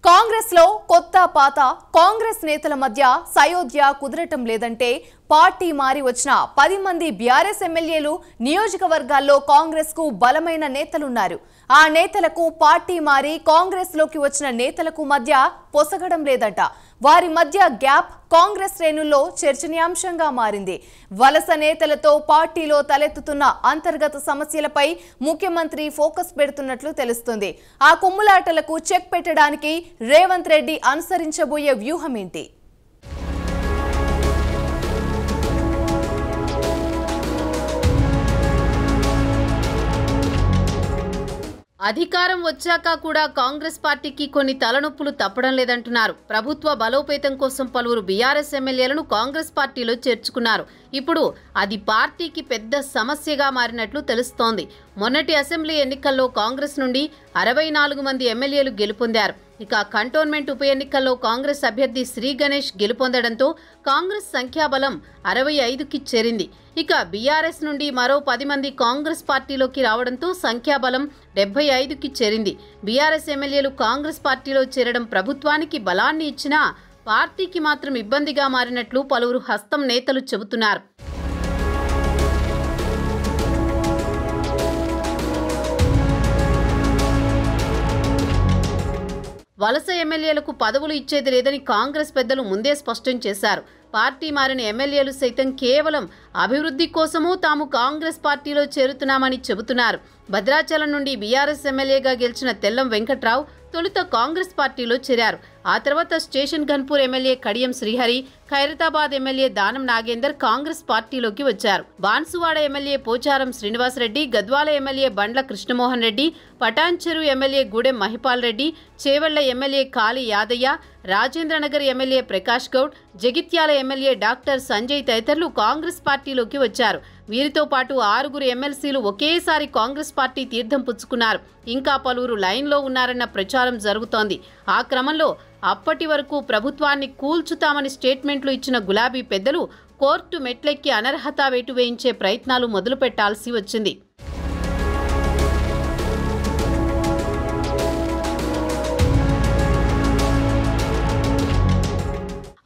కాంగ్రెస్ లో కొత్త పాత కాంగ్రెస్ నేతల మధ్య సయోధ్య కుదరటం లేదంటే పార్టీ మారి వచ్చిన 10 మంది బీఆర్ఎస్ ఎమ్మెల్యేలు నియోజకవర్గాల్లో కాంగ్రెస్ కు బలమైన నేతలున్నారు. ఆ నేతలకు పార్టీ మారి కాంగ్రెస్ లోకి వచ్చిన నేతలకు మధ్య పొసగడం లేదట. వారి మధ్య గ్యాప్ కాంగ్రెస్ శ్రేణుల్లో చర్చనీయాంశంగా మారింది. వలస నేతలతో పార్టీలో తలెత్తుతున్న అంతర్గత సమస్యలపై ముఖ్యమంత్రి ఫోకస్ పెడుతున్నట్లు తెలుస్తుంది. ఆ కుమ్ములాటలకు చెక్ పెట్టడానికి రేవంత్ రెడ్డి అనుసరించబోయే వ్యూహం ఏంటి? అధికారం వచ్చాక కూడా కాంగ్రెస్ పార్టీకి కొన్ని తలనొప్పులు తప్పడం లేదంటున్నారు. ప్రభుత్వ బలోపేతం కోసం పలువురు బీఆర్ఎస్ ఎమ్మెల్యేలను కాంగ్రెస్ పార్టీలో చేర్చుకున్నారు. ఇప్పుడు అది పార్టీకి పెద్ద సమస్యగా మారినట్లు తెలుస్తోంది. మొన్నటి అసెంబ్లీ ఎన్నికల్లో కాంగ్రెస్ నుండి 64 మంది ఎమ్మెల్యేలు గెలుపొందారు. ఇక కంటోన్మెంట్ ఉప ఎన్నికల్లో కాంగ్రెస్ అభ్యర్థి శ్రీ గణేష్ గెలుపొందడంతో కాంగ్రెస్ సంఖ్యాబలం 65కి చేరింది. ఇక బీఆర్ఎస్ నుండి మరో 10 మంది కాంగ్రెస్ పార్టీలోకి రావడంతో సంఖ్యాబలం 75కి చేరింది. బీఆర్ఎస్ ఎమ్మెల్యేలు కాంగ్రెస్ పార్టీలో చేరడం ప్రభుత్వానికి బలాన్ని ఇచ్చినా పార్టీకి మాత్రం ఇబ్బందిగా మారినట్లు పలువురు హస్తం నేతలు చెబుతున్నారు. వలస ఎమ్మెల్యేలకు పదవులు ఇచ్చేది లేదని కాంగ్రెస్ పెద్దలు ముందే స్పష్టం చేశారు. పార్టీ మారిన ఎమ్మెల్యేలు సైతం కేవలం అభివృద్ధి కోసమూ తాము కాంగ్రెస్ పార్టీలో చేరుతున్నామని చెబుతున్నారు. భద్రాచలం నుండి బీఆర్ఎస్ ఎమ్మెల్యేగా గెలిచిన తెల్లం వెంకట్రావు తొలుత కాంగ్రెస్ పార్టీలో చేరారు. ఆ తర్వాత స్టేషన్ గన్పూర్ ఎమ్మెల్యే కడియం శ్రీహరి, ఖైరతాబాద్ ఎమ్మెల్యే దానం నాగేందర్ కాంగ్రెస్ పార్టీలోకి వచ్చారు. Banswada MLA Pocharam Srinivasa Reddy, Gadwal MLA Bandla Krishnamohan Reddy, Patancheru MLA Gudem Mahipal Reddy, Chevella MLA Kale Yadaiah, Rajendranagar MLA Prakash Goud, Jagtial MLA doctor Sanjay తదితరులు కాంగ్రెస్ పార్టీలోకి వచ్చారు. వీరితో పాటు 6 ఎమ్మెల్సీలు ఒకేసారి కాంగ్రెస్ పార్టీ తీర్థం పుచ్చుకున్నారు. ఇంకా పలువురు లైన్లో ఉన్నారన్న ప్రచారం జరుగుతోంది. ఆ క్రమంలో అప్పటి వరకు ప్రభుత్వాన్ని కూల్చుతామని స్టేట్మెంట్లు ఇచ్చిన గులాబీ పెద్దలు కోర్టు మెట్లెక్కి అనర్హత వేటు వేయించే ప్రయత్నాలు మొదలుపెట్టాల్సి వచ్చింది.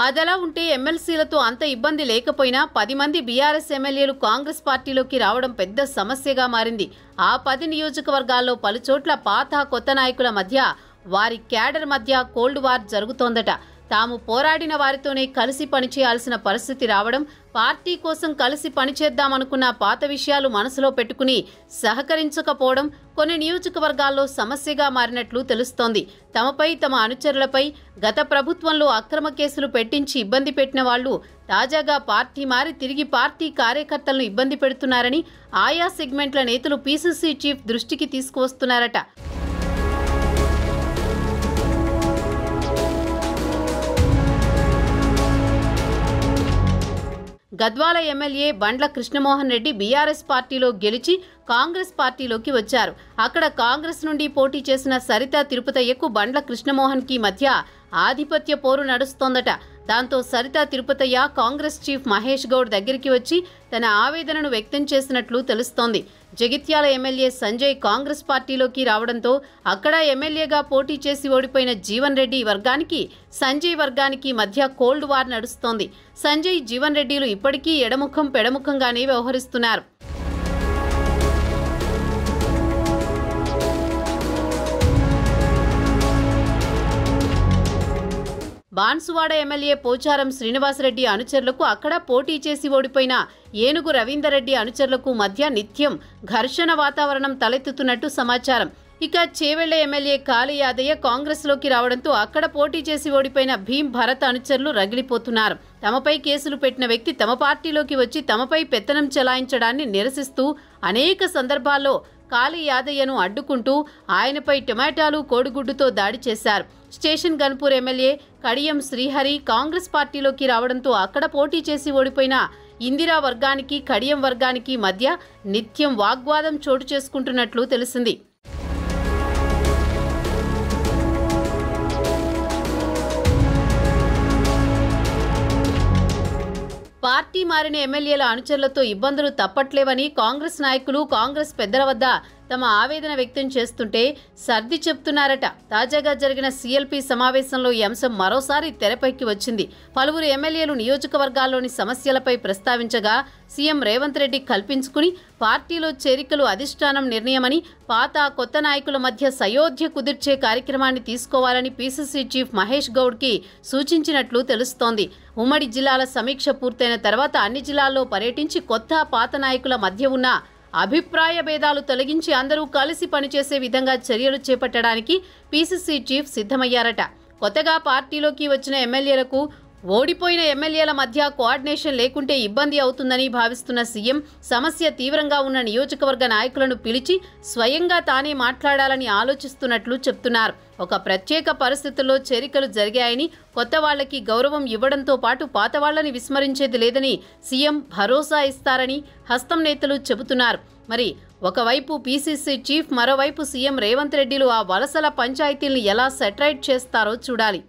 అదలా ఉంటే ఎమ్మెల్సీలతో అంత ఇబ్బంది లేకపోయినా 10 మంది బీఆర్ఎస్ ఎమ్మెల్యేలు కాంగ్రెస్ పార్టీలోకి రావడం పెద్ద సమస్యగా మారింది. ఆ 10 నియోజకవర్గాల్లో పలుచోట్ల పాత కొత్త నాయకుల మధ్య, వారి క్యాడర్ మధ్య కోల్డ్ వార్ జరుగుతోందట. తాము పోరాడిన వారితోనే కలిసి పనిచేయాల్సిన పరిస్థితి రావడం, పార్టీ కోసం కలిసి పనిచేద్దామనుకున్న పాత విషయాలు మనసులో పెట్టుకుని సహకరించకపోవడం కొన్ని నియోజకవర్గాల్లో సమస్యగా మారినట్లు తెలుస్తోంది. తమపై, తమ అనుచరులపై గత ప్రభుత్వంలో అక్రమ కేసులు పెట్టించి ఇబ్బంది పెట్టిన వాళ్లు తాజాగా పార్టీ మారి తిరిగి పార్టీ కార్యకర్తలను ఇబ్బంది పెడుతున్నారని ఆయా సెగ్మెంట్ల నేతలు పీసీసీ చీఫ్ దృష్టికి తీసుకువస్తున్నారట. గద్వాల ఎమ్మెల్యే బండ్ల కృష్ణమోహన్ రెడ్డి బీఆర్ఎస్ పార్టీలో గెలిచి కాంగ్రెస్ పార్టీలోకి వచ్చారు. అక్కడ కాంగ్రెస్ నుండి పోటీ చేసిన సరితా తిరుపతయ్యకు బండ్ల కృష్ణమోహన్కి మధ్య ఆధిపత్య పోరు నడుస్తోందట. దాంతో సరితా తిరుపతయ్య కాంగ్రెస్ చీఫ్ మహేష్ గౌడ్ దగ్గరికి వచ్చి తన ఆవేదనను వ్యక్తం చేసినట్లు తెలుస్తోంది. జగిత్యాల ఎమ్మెల్యే సంజయ్ కాంగ్రెస్ పార్టీలోకి రావడంతో అక్కడ ఎమ్మెల్యేగా పోటీ చేసి ఓడిపోయిన జీవన్ రెడ్డి వర్గానికి, సంజయ్ వర్గానికి మధ్య కోల్డ్ వార్ నడుస్తోంది. సంజయ్, జీవన్ రెడ్డిలు ఇప్పటికీ ఎడముఖం పెడముఖంగానే వ్యవహరిస్తున్నారు. బాన్సువాడ ఎమ్మెల్యే పోచారం శ్రీనివాసరెడ్డి అనుచరులకు, అక్కడ పోటీ చేసి ఓడిపోయిన ఏనుగు రవీందర్ రెడ్డి అనుచరులకు మధ్య నిత్యం ఘర్షణ వాతావరణం తలెత్తుతున్నట్టు సమాచారం. ఇక చేవెళ్ల ఎమ్మెల్యే కాళీ యాదయ్య కాంగ్రెస్లోకి రావడంతో అక్కడ పోటీ చేసి ఓడిపోయిన భీం భరత్ అనుచరులు రగిలిపోతున్నారు. తమపై కేసులు పెట్టిన వ్యక్తి తమ పార్టీలోకి వచ్చి తమపై పెత్తనం చెలాయించడాన్ని నిరసిస్తూ అనేక సందర్భాల్లో కాళీ యాదయ్యను అడ్డుకుంటూ ఆయనపై టమాటాలు, కోడిగుడ్డుతో దాడి చేశారు. స్టేషన్ గన్పూర్ ఎమ్మెల్యే కడియం శ్రీహరి కాంగ్రెస్ పార్టీలోకి రావడంతో అక్కడ పోటీ చేసి ఓడిపోయిన ఇందిరా వర్గానికి, కడియం వర్గానికి మధ్య నిత్యం వాగ్వాదం చోటు చేసుకుంటున్నట్లు తెలిసింది. పార్టీ మారిన ఎమ్మెల్యేల అనుచరులతో ఇబ్బందులు తప్పట్లేవని కాంగ్రెస్ నాయకులు, కాంగ్రెస్ పెద్దల వద్ద తమ ఆవేదన వ్యక్తం చేస్తుంటే సర్ది చెప్తున్నారట. తాజాగా జరిగిన సీఎల్పీ సమావేశంలో ఈ అంశం మరోసారి తెరపైకి వచ్చింది. పలువురు ఎమ్మెల్యేలు నియోజకవర్గాల్లోని సమస్యలపై ప్రస్తావించగా సీఎం రేవంత్ రెడ్డి కల్పించుకుని పార్టీలో చేరికలు అధిష్టానం నిర్ణయమని, పాత కొత్త నాయకుల మధ్య సయోధ్య కుదిర్చే కార్యక్రమాన్ని తీసుకోవాలని పీసీసీ చీఫ్ మహేష్ గౌడ్కి సూచించినట్లు తెలుస్తోంది. ఉమ్మడి జిల్లాల సమీక్ష పూర్తయిన తర్వాత అన్ని జిల్లాల్లో పర్యటించి కొత్త పాత నాయకుల మధ్య ఉన్న అభిప్రాయ భేదాలు తొలగించి అందరూ కలిసి పనిచేసే విధంగా చర్యలు చేపట్టడానికి పీసీసీ చీఫ్ సిద్ధమయ్యారట. కొత్తగా పార్టీలోకి వచ్చిన ఎమ్మెల్యేలకు ఓడిపోయిన ఎమ్మెల్యేల మధ్య కోఆర్డినేషన్ లేకుంటే ఇబ్బంది అవుతుందని భావిస్తున్న సీఎం సమస్య తీవ్రంగా ఉన్న నియోజకవర్గ నాయకులను పిలిచి స్వయంగా తానే మాట్లాడాలని ఆలోచిస్తున్నట్లు చెప్తున్నారు. ఒక ప్రత్యేక పరిస్థితుల్లో చేరికలు జరిగాయని, కొత్త వాళ్లకి గౌరవం ఇవ్వడంతో పాటు పాత వాళ్లని విస్మరించేది లేదని సీఎం భరోసా ఇస్తారని హస్తం నేతలు చెబుతున్నారు. మరి ఒకవైపు పీసీసీ చీఫ్, మరోవైపు సీఎం రేవంత్ రెడ్డిలు ఆ వలసల పంచాయతీల్ని ఎలా సెటరైట్ చేస్తారో చూడాలి.